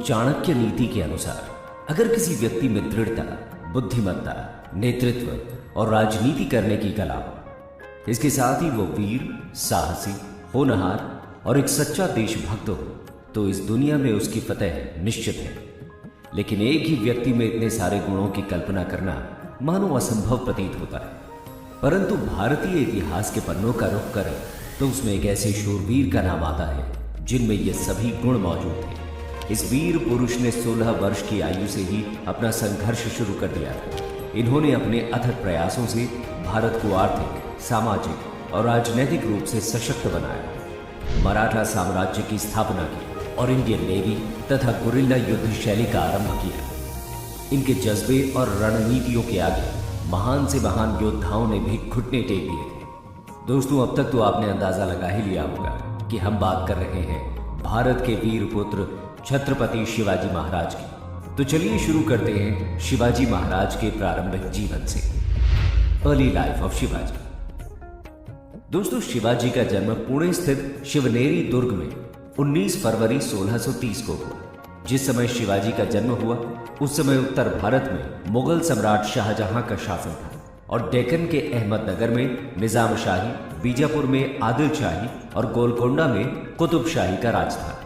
चाणक्य नीति के अनुसार अगर किसी व्यक्ति में दृढ़ता, बुद्धिमत्ता, नेतृत्व और राजनीति करने की कला हो, इसके साथ ही वो वीर, साहसी, होनहार और एक सच्चा देशभक्त हो, तो इस दुनिया में उसकी फतेह निश्चित है। लेकिन एक ही व्यक्ति में इतने सारे गुणों की कल्पना करना मानो असंभव प्रतीत होता है। परंतु भारतीय इतिहास के पन्नों का रुख करें तो उसमें एक ऐसे शूरवीर का नाम आता है जिनमें ये सभी गुण मौजूद थे। इस वीर पुरुष ने 16 वर्ष की आयु से ही अपना संघर्ष शुरू कर दिया था। इन्होंने अपने अथक प्रयासों से भारत को आर्थिक, सामाजिक और राजनैतिक रूप से सशक्त बनाया, मराठा साम्राज्य की स्थापना की और इंडियन नेवी तथा गुरिल्ला युद्ध शैली का आरंभ किया। इनके जज्बे और रणनीतियों के आगे महान से महान योद्धाओं ने भी घुटने टेक दिए थे। दोस्तों, अब तक तो आपने अंदाजा लगा ही लिया होगा कि हम बात कर रहे हैं भारत के वीर पुत्र छत्रपति शिवाजी महाराज की। तो चलिए शुरू करते हैं शिवाजी महाराज के प्रारंभिक जीवन से। Early life of Shivaji. दोस्तों, शिवाजी का जन्म पुणे स्थित शिवनेरी दुर्ग में 19 फरवरी 1630 को हुआ। जिस समय शिवाजी का जन्म हुआ उस समय उत्तर भारत में मुगल सम्राट शाहजहां का शासन था और डेक्कन के अहमदनगर में निजाम शाही, बीजापुर में आदिल शाही और गोलकोंडा में कुतुब शाही का राज था।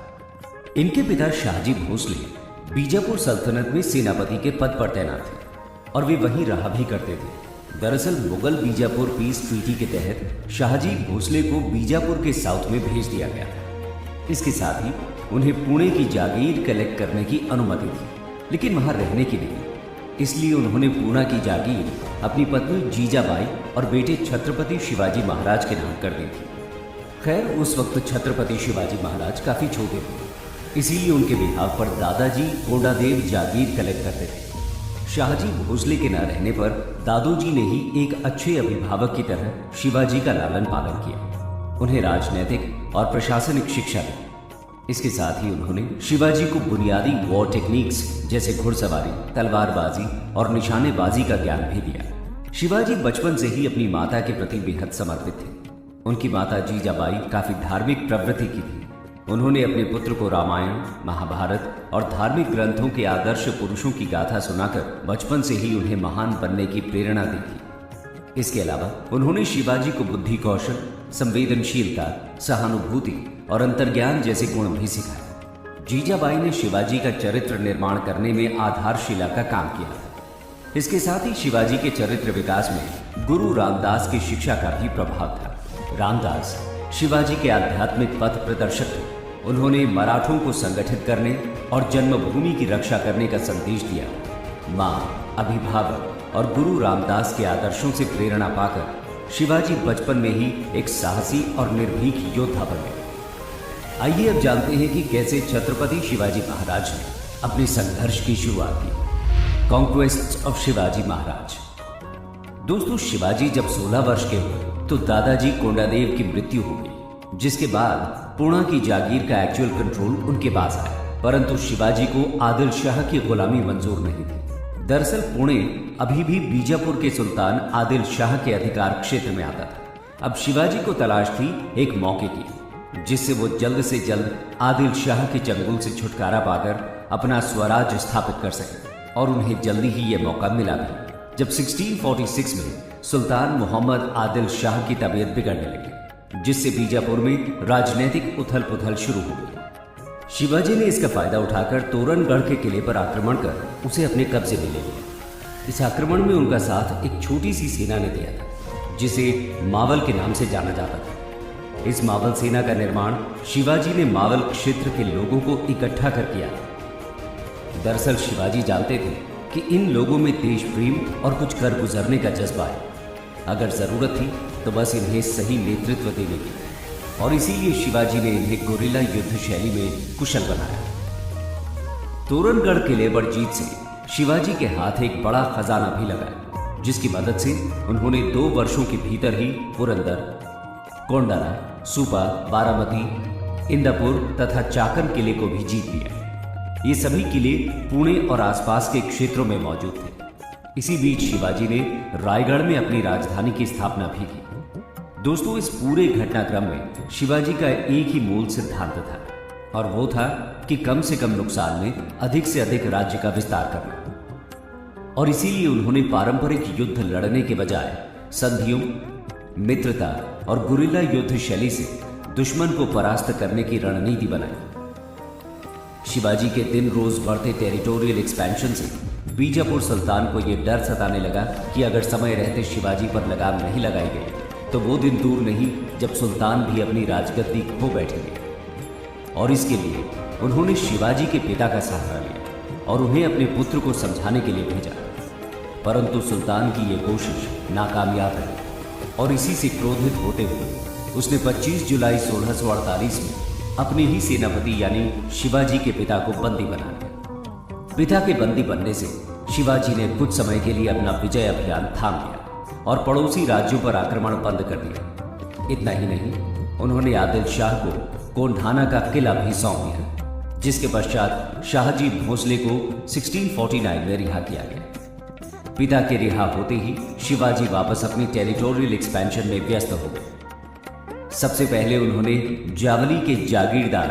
इनके पिता शाहजी भोसले बीजापुर सल्तनत में सेनापति के पद पर तैनात थे और वे वहीं रहा भी करते थे। दरअसल मुगल बीजापुर पीस ट्रीटी के तहत शाहजी भोसले को बीजापुर के साउथ में भेज दिया गया था। इसके साथ ही उन्हें पुणे की जागीर कलेक्ट करने की अनुमति थी, लेकिन वहां रहने की नहीं। इसलिए उन्होंने पूना की जागीर अपनी पत्नी जीजाबाई और बेटे छत्रपति शिवाजी महाराज के नाम कर दी थी। खैर, उस वक्त छत्रपति शिवाजी महाराज काफी छोटे थे, इसीलिए उनके बिहाव पर दादाजी कोंडादेव जागीर कलेक्ट करते थे। शाहजी भोसले के न रहने पर दादोजी ने ही एक अच्छे अभिभावक की तरह शिवाजी का लालन पालन किया, उन्हें राजनैतिक और प्रशासनिक शिक्षा दी। इसके साथ ही उन्होंने शिवाजी को बुनियादी वॉर टेक्निक्स जैसे घुड़सवारी, तलवारबाजी और निशानेबाजी का ज्ञान भी दिया। शिवाजी बचपन से ही अपनी माता के प्रति बेहद समर्पित थे। उनकी माता जीजाबाई काफी धार्मिक प्रवृत्ति की थी। उन्होंने अपने पुत्र को रामायण, महाभारत और धार्मिक ग्रंथों के आदर्श पुरुषों की गाथा सुनाकर बचपन से ही उन्हें महान बनने की प्रेरणा दी थी। इसके अलावा उन्होंने शिवाजी को बुद्धि कौशल, संवेदनशीलता, सहानुभूति और अंतर्ज्ञान जैसे गुण भी सिखाए। जीजाबाई ने शिवाजी का चरित्र निर्माण करने में आधारशिला का काम किया था। इसके साथ ही शिवाजी के चरित्र विकास में गुरु रामदास की शिक्षा का भी प्रभाव था। रामदास शिवाजी के आध्यात्मिक पथ प्रदर्शक थे। उन्होंने मराठों को संगठित करने और जन्मभूमि की रक्षा करने का संदेश दिया। मां, अभिभावक और गुरु रामदास के आदर्शों से प्रेरणा पाकर शिवाजी बचपन में ही एक साहसी और निर्भीक योद्धा बन गए। आइए अब जानते हैं कि कैसे छत्रपति शिवाजी महाराज ने अपने संघर्ष की शुरुआत की। Conquest of Shivaji Maharaj. दोस्तों, शिवाजी जब 16 वर्ष के हुए तो दादाजी कोंडादेव की मृत्यु हो गई, जिसके बाद पुणा की जागीर का एक्चुअल कंट्रोल उनके पास आया। परंतु शिवाजी को आदिल शाह की गुलामी मंजूर नहीं थी। दरअसल पुणे अभी भी बीजापुर के सुल्तान आदिल शाह के अधिकार क्षेत्र में आता था। अब शिवाजी को तलाश थी एक मौके की, जिससे वो जल्द से जल्द आदिल शाह के चंगुल से छुटकारा पाकर अपना स्वराज स्थापित कर सके। और उन्हें जल्दी ही यह मौका मिला भी, जब 1646 में सुल्तान मोहम्मद आदिल शाह की तबीयत बिगड़ने लगी, जिससे बीजापुर में राजनीतिक उथल पुथल शुरू हो गई। शिवाजी ने इसका फायदा उठाकर तोरणगढ़ के किले पर आक्रमण कर उसे अपने कब्जे में ले लिया। इस आक्रमण में उनका साथ एक छोटी सी सेना ने दिया था, जिसे मावल के नाम से जाना जाता था। इस मावल सेना का निर्माण शिवाजी ने मावल क्षेत्र के लोगों को इकट्ठा कर किया। दरअसल शिवाजी जानते थे कि इन लोगों में देश प्रेम और कुछ कर गुजरने का जज्बा है। अगर जरूरत थी तो बस इन्हें सही नेतृत्व देने की, और इसीलिए शिवाजी ने इन्हें गुरिल्ला युद्ध शैली में कुशल बनाया। तोरणगढ़ किले पर जीत से शिवाजी के हाथ एक बड़ा खजाना भी लगा, जिसकी मदद से उन्होंने 2 वर्षों के भीतर ही पुरंदर, कोंडारा, सुपा, बारामती, इंदापुर तथा चाकन किले को भी जीत लिया। ये सभी किले पुणे और आसपास के क्षेत्रों में मौजूद थे। इसी बीच शिवाजी ने रायगढ़ में अपनी राजधानी की स्थापना भी की। दोस्तों, इस पूरे घटनाक्रम में शिवाजी का एक ही मूल सिद्धांत था, और वो था कि कम से कम नुकसान में अधिक से अधिक राज्य का विस्तार करना। और इसीलिए उन्होंने पारंपरिक युद्ध लड़ने के बजाय संधियों, मित्रता और गुरिल्ला युद्ध शैली से दुश्मन को परास्त करने की रणनीति बनाई। शिवाजी के दिन रोज बढ़ते टेरिटोरियल एक्सपेंशन से बीजापुर सुल्तान को यह डर सताने लगा कि अगर समय रहते शिवाजी पर लगाम नहीं लगाई गई तो वो दिन दूर नहीं जब सुल्तान भी अपनी राजगद्दी खो बैठेंगे। और इसके लिए उन्होंने शिवाजी के पिता का सहारा लिया और उन्हें अपने पुत्र को समझाने के लिए भेजा। परंतु सुल्तान की यह कोशिश नाकामयाब रही और इसी से क्रोधित होते हुए उसने 25 जुलाई 1648 में अपने ही सेनापति यानी शिवाजी के पिता को बंदी बना लिया। पिता के बंदी बनने से शिवाजी ने कुछ समय के लिए अपना विजय अभियान थाम लिया और पड़ोसी राज्यों पर आक्रमण बंद कर दिया। इतना ही नहीं, उन्होंने आदिल शाह को कोंढाना का किला भी सौंप दिया, जिसके पश्चात शाहजी भोसले को 1649 में रिहा किया गया। पिता के रिहा होते ही शिवाजी वापस अपनी टेरिटोरियल एक्सपेंशन में व्यस्त हो गए। सबसे पहले उन्होंने जावली के जागीरदार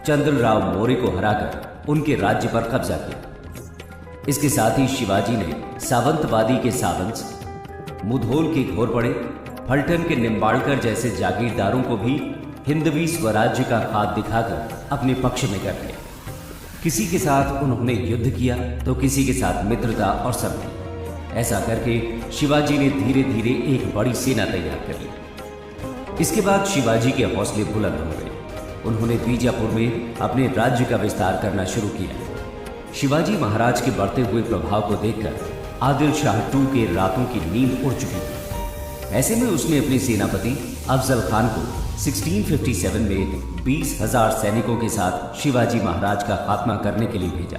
चंद्रराव मौर्य को हराकर उनके राज्य पर कब्जा किया। इसके साथ ही शिवाजी ने सावंतवादी के सावंत, मुधोल के घोरपड़े, फलटन के निम्बाड़कर जैसे जागीरदारों को भी हिंदवी स्वराज्य का खाद दिखाकर अपने पक्ष में कर लिया। किसी के साथ उन्होंने युद्ध किया तो किसी के साथ मित्रता और संधि। ऐसा करके शिवाजी ने धीरे धीरे एक बड़ी सेना तैयार कर ली। इसके बाद शिवाजी के हौसले बुलंद हो गए। उन्होंने बीजापुर में अपने राज्य का विस्तार करना शुरू किया। शिवाजी महाराज के बढ़ते हुए प्रभाव को देखकर आदिल शाह II के रातों की नींद उड़ चुकी थी। ऐसे में उसने अपने सेनापति अफजल खान को 1657 में 20,000 सैनिकों के साथ शिवाजी महाराज का खात्मा करने के लिए भेजा।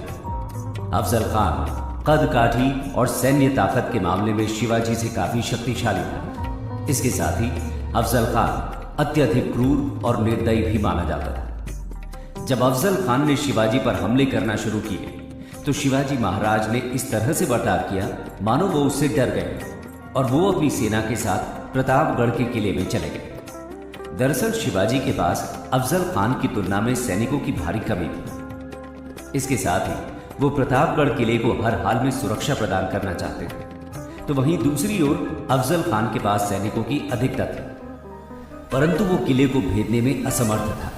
अफजल खान कद काठी और सैन्य ताकत के मामले में शिवाजी से काफी शक्तिशाली था। इसके साथ ही अफजल खान अत्यधिक क्रूर और निर्दयी भी माना जाता था। जब अफजल खान ने शिवाजी पर हमले करना शुरू किए तो शिवाजी महाराज ने इस तरह से बर्ताव किया मानो वो उससे डर गए और वो अपनी सेना के साथ प्रतापगढ़ के किले में चले गए। दरअसल शिवाजी के पास अफजल खान की तुलना में सैनिकों की भारी कमी थी। इसके साथ ही वो प्रतापगढ़ किले को हर हाल में सुरक्षा प्रदान करना चाहते थे। तो वहीं दूसरी ओर अफजल खान के पास सैनिकों की अधिकता थी, परंतु वो किले को भेदने में असमर्थ था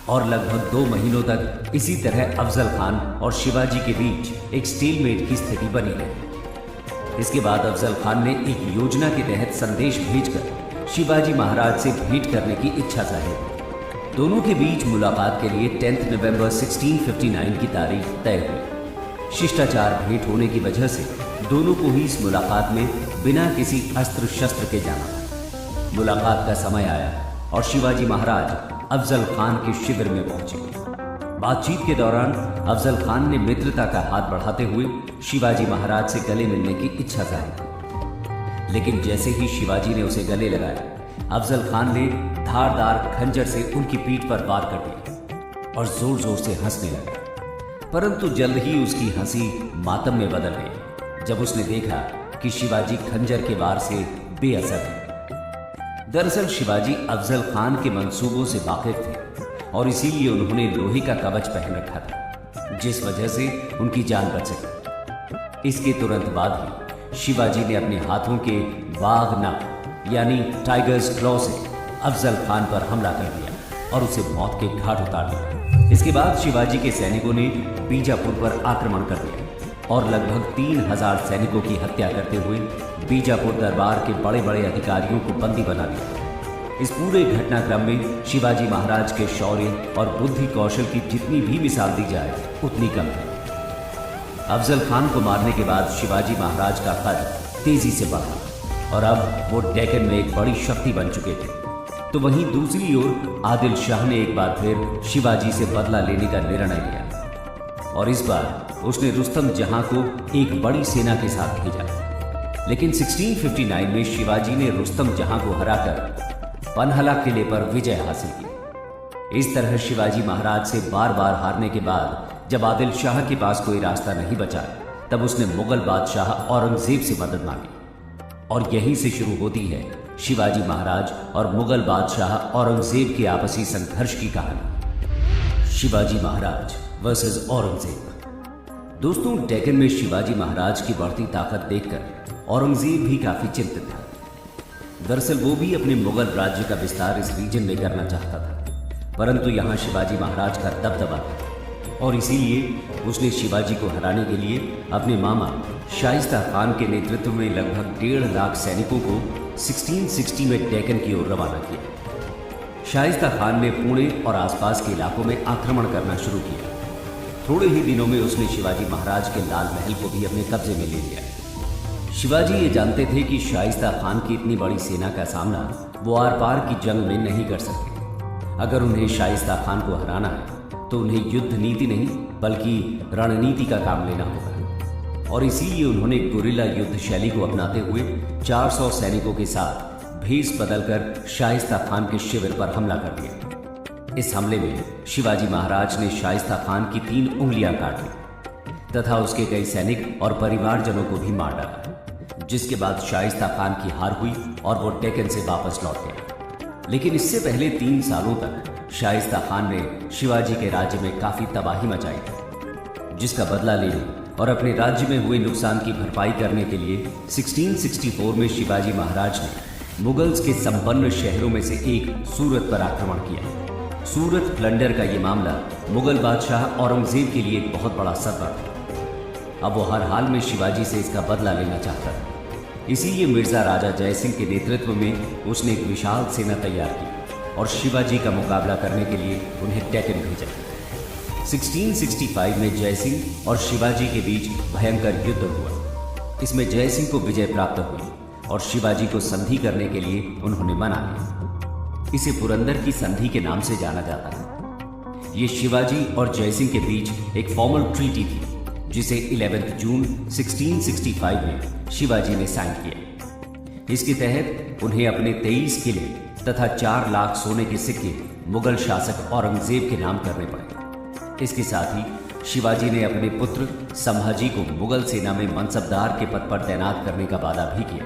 और लगभग 2 महीनों तक इसी तरह अफजल खान और शिवाजी के बीच एक स्टेलमेट की स्थिति बनी रही। इसके बाद अफजल खान ने एक योजना के तहत संदेश भेजकर शिवाजी महाराज से भेंट करने की इच्छा जाहिर की। दोनों के बीच मुलाकात के लिए 10 नवंबर 1659 की तारीख तय हुई। शिष्टाचार भेंट होने की वजह से दोनों को ही इस मुलाकात में बिना किसी अस्त्र शस्त्र के जाना। मुलाकात का समय आया और शिवाजी महाराज अफजल खान के शिविर में पहुंचे। बातचीत के दौरान अफजल खान ने मित्रता का हाथ बढ़ाते हुए शिवाजी महाराज से गले मिलने की इच्छा जाहिर की, लेकिन जैसे ही शिवाजी ने उसे गले लगाया, अफजल खान ने धारदार खंजर से उनकी पीठ पर वार कर दिया और जोर जोर से हंसने लगा। परंतु जल्द ही उसकी हंसी मातम में बदल गई जब उसने देखा कि शिवाजी खंजर के वार से बेअसर है। दरअसल शिवाजी अफजल खान के मंसूबों से वाकिफ थे और इसीलिए उन्होंने लोहे का कवच पहन रखा था, जिस वजह से उनकी जान बच सकी। इसके तुरंत बाद ही शिवाजी ने अपने हाथों के बाघ नख यानी टाइगर्स क्लॉ से अफजल खान पर हमला कर दिया और उसे मौत के घाट उतार दिया। इसके बाद शिवाजी के सैनिकों ने बीजापुर पर आक्रमण कर दिया और लगभग 3,000 सैनिकों की हत्या करते हुए बीजापुर दरबार के बड़े बड़े अधिकारियों को बंदी बना लिया। इस पूरे घटनाक्रम में शिवाजी महाराज के शौर्य और बुद्धि कौशल की जितनी भी मिसाल दी जाए उतनी कम है। अफजल खान को मारने के बाद शिवाजी महाराज का कद तेजी से बढ़ा और अब वो डेक्कन में एक बड़ी शक्ति बन चुके थे। तो वहीं दूसरी ओर आदिल शाह ने एक बार फिर शिवाजी से बदला लेने का निर्णय लिया और इस बार उसने रुस्तम जहां को एक बड़ी सेना के साथ भेजा। लेकिन 1659 में शिवाजी ने रुस्तम जहां को हराकर पनहला किले पर विजय हासिल की। इस तरह शिवाजी महाराज से बार बार हारने के बाद जब आदिल शाह के पास कोई रास्ता नहीं बचा, तब उसने मुगल बादशाह औरंगजेब से मदद मांगी और यहीं से शुरू होती है शिवाजी महाराज और मुगल बादशाह औरंगजेब के आपसी संघर्ष की कहानी। शिवाजी महाराज वर्सेस औरंगजेब। दोस्तों, डेक्कन में शिवाजी महाराज की बढ़ती ताकत देखकर औरंगजेब भी काफी चिंतित था। दरअसल वो भी अपने मुगल राज्य का विस्तार इस रीजन में करना चाहता था, परंतु यहाँ शिवाजी महाराज का दबदबा था और इसीलिए उसने शिवाजी को हराने के लिए अपने मामा शाइस्ता खान के नेतृत्व में लगभग 1.5 लाख सैनिकों को 1660 में डेक्कन की ओर रवाना किया। शाइस्ता खान ने पुणे और आसपास के इलाकों में आक्रमण करना शुरू किया। थोड़े ही दिनों में उसने शिवाजी महाराज के लाल महल को भी अपने कब्जे में ले लिया। शिवाजी ये जानते थे कि शाइस्ता खान की इतनी बड़ी सेना का सामना वो आर पार की जंग में नहीं कर सकते। अगर उन्हें शाइस्ता खान को हराना है तो उन्हें युद्ध नीति नहीं बल्कि रणनीति का काम लेना होगा, और इसीलिए उन्होंने गुरिल्ला युद्ध शैली को अपनाते हुए 400 सैनिकों के साथ भेष बदलकर शाइस्ता खान के शिविर पर हमला कर दिया। इस हमले में शिवाजी महाराज ने शाइस्ता खान की 3 उंगलियां काट ली तथा उसके कई सैनिक और परिवारजनों को भी मार डाला, जिसके बाद शाइस्ता खान की हार हुई और वो डेक्कन से वापस लौट गया। लेकिन इससे पहले 3 सालों तक शाइस्ता खान ने शिवाजी के राज्य में काफी तबाही मचाई थी, जिसका बदला लेने और अपने राज्य में हुए नुकसान की भरपाई करने के लिए 1664 में शिवाजी महाराज ने मुगल्स के संपन्न शहरों में से एक सूरत पर आक्रमण किया। सूरत प्लंडर का ये मामला मुगल बादशाह औरंगजेब के लिए एक बहुत बड़ा सदमा था। अब वो हर हाल में शिवाजी से इसका बदला लेना चाहता था। इसीलिए मिर्जा राजा जयसिंह के नेतृत्व में उसने एक विशाल सेना तैयार की और शिवाजी का मुकाबला करने के लिए उन्हें डेक्कन भेजा। 1665 में जयसिंह और शिवाजी के बीच भयंकर युद्ध हुआ। इसमें जयसिंह को विजय प्राप्त हुई और शिवाजी को संधि करने के लिए उन्होंने मना लिया। इसे पुरंदर की संधि के नाम से जाना जाता है। ये शिवाजी और जयसिंह के बीच एक फॉर्मल ट्रीटी थी, जिसे 11 जून 1665 में शिवाजी ने साइन किया। इसके तहत उन्हें अपने 23 किले तथा 4 लाख सोने के सिक्के मुगल शासक औरंगजेब के नाम करने पड़े। इसके साथ ही शिवाजी ने अपने पुत्र संभाजी को मुगल सेना में मनसबदार के पद पर तैनात करने का वादा भी किया।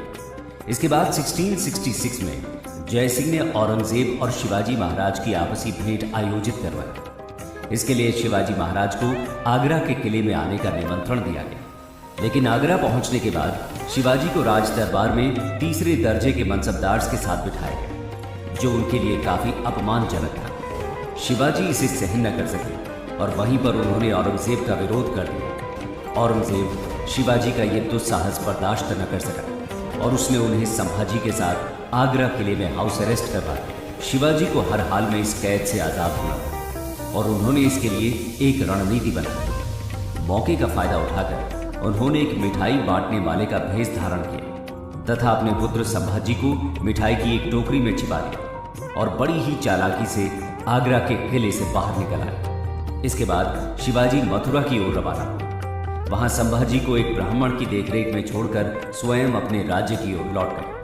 इसके बाद 1666 में जयसिंह ने औरंगजेब और शिवाजी महाराज की आपसी भेंट आयोजित करवाई। इसके लिए शिवाजी महाराज को आगरा के किले में आने का निमंत्रण दिया गया, लेकिन आगरा पहुंचने के बाद शिवाजी को राज दरबार में तीसरे दर्जे के मनसबदार के साथ बिठाया गया, जो उनके लिए काफी अपमानजनक था। शिवाजी इसे सहन न कर सके और वहीं पर उन्होंने औरंगजेब का विरोध कर दिया। औरंगजेब शिवाजी का यह दुस्साहस बर्दाश्त न कर सका और उसने उन्हें संभाजी के साथ आगरा किले में हाउस अरेस्ट करवा दिया। शिवाजी को हर हाल में इस कैद से आजाद होना था और उन्होंने इसके लिए एक रणनीति बनाई। मौके का फायदा उठाकर उन्होंने एक मिठाई बांटने वाले का भेष धारण किया तथा अपने पुत्र संभाजी को मिठाई की एक टोकरी में छिपा दिया और बड़ी ही चालाकी से आगरा के किले से बाहर निकल आए। इसके बाद शिवाजी मथुरा की ओर रवाना हुए। वहां संभाजी को एक ब्राह्मण की देखरेख में छोड़कर स्वयं अपने राज्य की ओर लौट गए।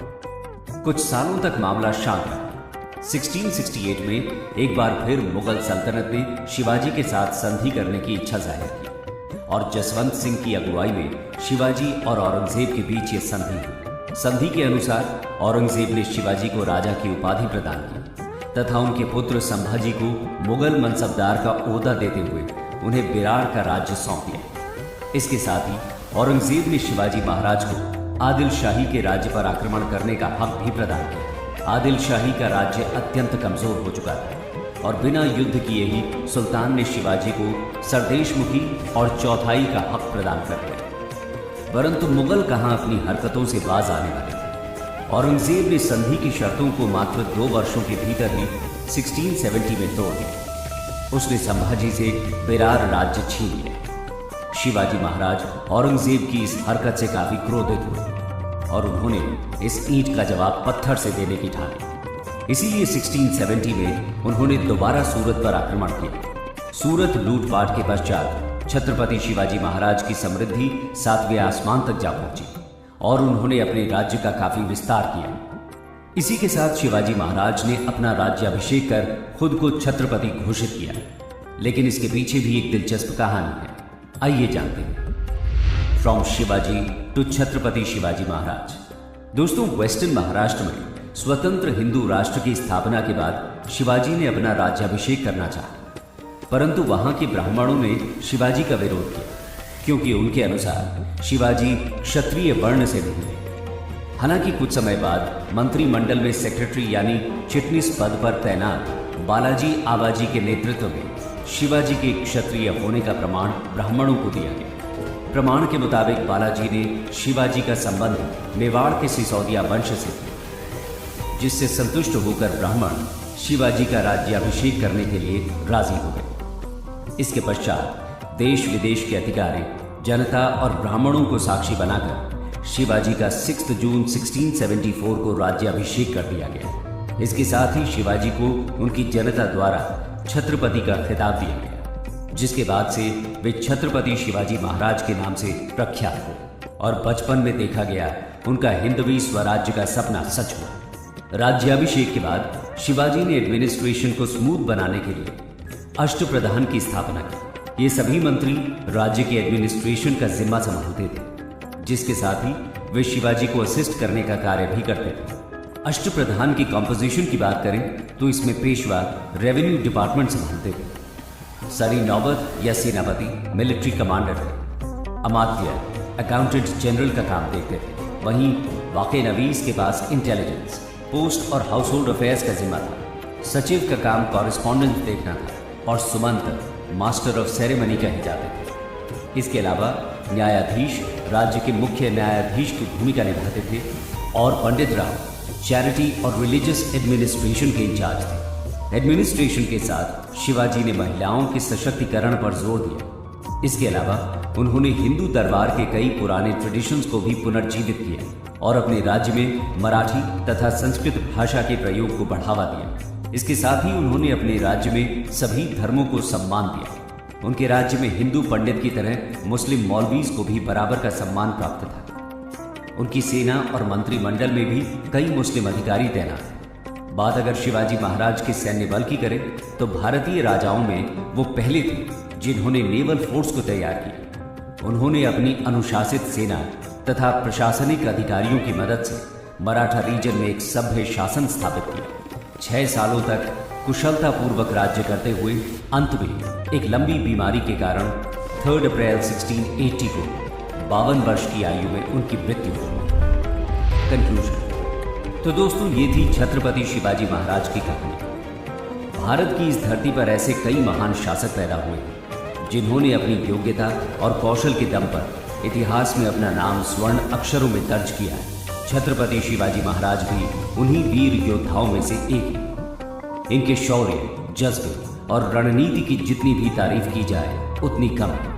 कुछ सालों तक मामला शांत रहा। 1668 में एक बार फिर मुगल सल्तनत ने शिवाजी के साथ संधि करने की इच्छा जाहिर की और जसवंत सिंह की अगुवाई में शिवाजी और औरंगजेब के बीच ये संधि हुई। संधि के अनुसार औरंगजेब ने शिवाजी को राजा की उपाधि प्रदान की तथा उनके पुत्र संभाजी को मुगल मनसबदार का ओहदा देते हुए उन्हें बिरार का राज्य सौंप दिया। इसके साथ ही औरंगजेब ने शिवाजी महाराज को आदिल शाही के राज्य पर आक्रमण करने का हक भी प्रदान किया। आदिल शाही का राज्य अत्यंत कमजोर हो चुका था और बिना युद्ध किए ही सुल्तान ने शिवाजी को सरदेशमुखी और चौथाई का हक प्रदान कर दिया। परंतु मुगल कहां अपनी हरकतों से बाज आने वाले थे। औरंगजेब ने संधि की शर्तों को मात्र 2 वर्षों के भीतर ही 1670 में तोड़ दिया। उसने संभाजी से बिरार राज्य छीन लिया। शिवाजी महाराज औरंगजेब की इस हरकत से काफी क्रोधित हुए और उन्होंने इस ईंट का जवाब पत्थर से देने की ठानी। इसीलिए 1670 में उन्होंने दोबारा सूरत पर आक्रमण किया। सूरत लूटपाट के पश्चात छत्रपति शिवाजी महाराज की समृद्धि 7वें आसमान तक जा पहुंची और उन्होंने अपने राज्य का काफी विस्तार किया। इसी के साथ शिवाजी महाराज ने अपना राज्याभिषेक कर खुद को छत्रपति घोषित किया। लेकिन इसके पीछे भी एक दिलचस्प कहानी है, आइए जानते हैं। From Shivaji to Chhatrapati Shivaji Maharaj. दोस्तों, वेस्टर्न महाराष्ट्र में स्वतंत्र हिंदू राष्ट्र की स्थापना के बाद शिवाजी ने अपना राज्याभिषेक करना चाहा। परंतु वहां के ब्राह्मणों ने शिवाजी का विरोध किया, क्योंकि उनके अनुसार शिवाजी क्षत्रिय वर्ण से नहीं थे। हालांकि कुछ समय बाद मंत्रिमंडल में सेक्रेटरी यानी चिटनीस पद पर तैनात बालाजी आबाजी के नेतृत्व में शिवाजी के क्षत्रिय होने का प्रमाण ब्राह्मणों को दिया गया। प्रमाण के मुताबिक बालाजी ने शिवाजी का संबंध मेवाड़ के सिसोदिया वंश से किया, जिससे संतुष्ट होकर ब्राह्मण शिवाजी का राज्याभिषेक करने के लिए राजी हो गए। इसके पश्चात देश विदेश के अधिकारी, जनता और ब्राह्मणों को साक्षी बनाकर शिवाजी का 6 जून 1674 को राज्याभिषेक कर दिया गया। इसके साथ ही शिवाजी को उनकी जनता द्वारा छत्रपति का खिताब दिया गया, जिसके बाद से वे छत्रपति शिवाजी महाराज के नाम से प्रख्यात हुए और बचपन में देखा गया उनका हिंदवी स्वराज्य का सपना सच हुआ। राज्याभिषेक के बाद शिवाजी ने एडमिनिस्ट्रेशन को स्मूथ बनाने के लिए अष्टप्रधान की स्थापना की। ये सभी मंत्री राज्य के एडमिनिस्ट्रेशन का जिम्मा संभालते थे, जिसके साथ ही वे शिवाजी को असिस्ट करने का कार्य भी करते थे। अष्टप्रधान की कॉम्पोजिशन की बात करें तो इसमें पेशवा रेवेन्यू डिपार्टमेंट संभालते थे, सरी नौबत या सेनापति मिलिट्री कमांडर थे, अमात्य अकाउंटेंट जनरल का काम देखते थे, वहीं वाक़े नवीस के पास इंटेलिजेंस, पोस्ट और हाउस होल्ड अफेयर्स का जिम्मा था, सचिव का काम कॉरेस्पॉन्डेंस देखना था और सुमंत मास्टर ऑफ सेरेमनी कहे जाते थे। इसके अलावा न्यायाधीश राज्य के मुख्य न्यायाधीश की भूमिका निभाते थे और पंडित राव चैरिटी और रिलीजियस एडमिनिस्ट्रेशन के इंचार्ज थे। एडमिनिस्ट्रेशन के साथ शिवाजी ने महिलाओं के सशक्तिकरण पर जोर दिया। इसके अलावा उन्होंने हिंदू दरबार के कई पुराने ट्रेडिशंस को भी पुनर्जीवित किया और अपने राज्य में मराठी तथा संस्कृत भाषा के प्रयोग को बढ़ावा दिया। इसके साथ ही उन्होंने अपने राज्य में सभी धर्मों को सम्मान दिया। उनके राज्य में हिंदू पंडित की तरह मुस्लिम मौलवीज को भी बराबर का सम्मान प्राप्त था। उनकी सेना और मंत्रिमंडल में भी कई मुस्लिम अधिकारी तैनात थे। बात अगर शिवाजी महाराज के सैन्य बल की करें तो भारतीय राजाओं में वो पहले थे जिन्होंने नेवल फोर्स को तैयार किया। उन्होंने अपनी अनुशासित सेना तथा प्रशासनिक अधिकारियों की मदद से मराठा रीजन में एक सभ्य शासन स्थापित किया। 6 सालों तक कुशलतापूर्वक राज्य करते हुए अंत में एक लंबी बीमारी के कारण 3 अप्रैल 1680 को 52 वर्ष की आयु में उनकी मृत्यु हुई। कंक्लूजन। तो दोस्तों, ये थी छत्रपति शिवाजी महाराज की कहानी। भारत की इस धरती पर ऐसे कई महान शासक पैदा हुए जिन्होंने अपनी योग्यता और कौशल के दम पर इतिहास में अपना नाम स्वर्ण अक्षरों में दर्ज किया है। छत्रपति शिवाजी महाराज भी उन्हीं वीर योद्धाओं में से एक हैं। इनके शौर्य, जज्बे और रणनीति की जितनी भी तारीफ की जाए उतनी कम है,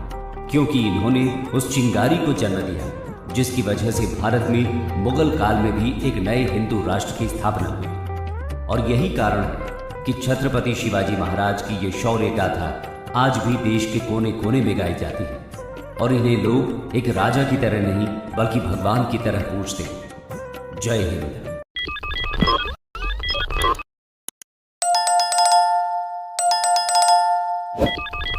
क्योंकि इन्होंने उस चिंगारी को जन्म दिया जिसकी वजह से भारत में मुगल काल में भी एक नए हिंदू राष्ट्र की स्थापना हुई। और यही कारण है कि छत्रपति शिवाजी महाराज की ये शौर्य गाथा आज भी देश के कोने कोने में गाई जाती है और इन्हें लोग एक राजा की तरह नहीं बल्कि भगवान की तरह पूजते हैं। जय हिंद।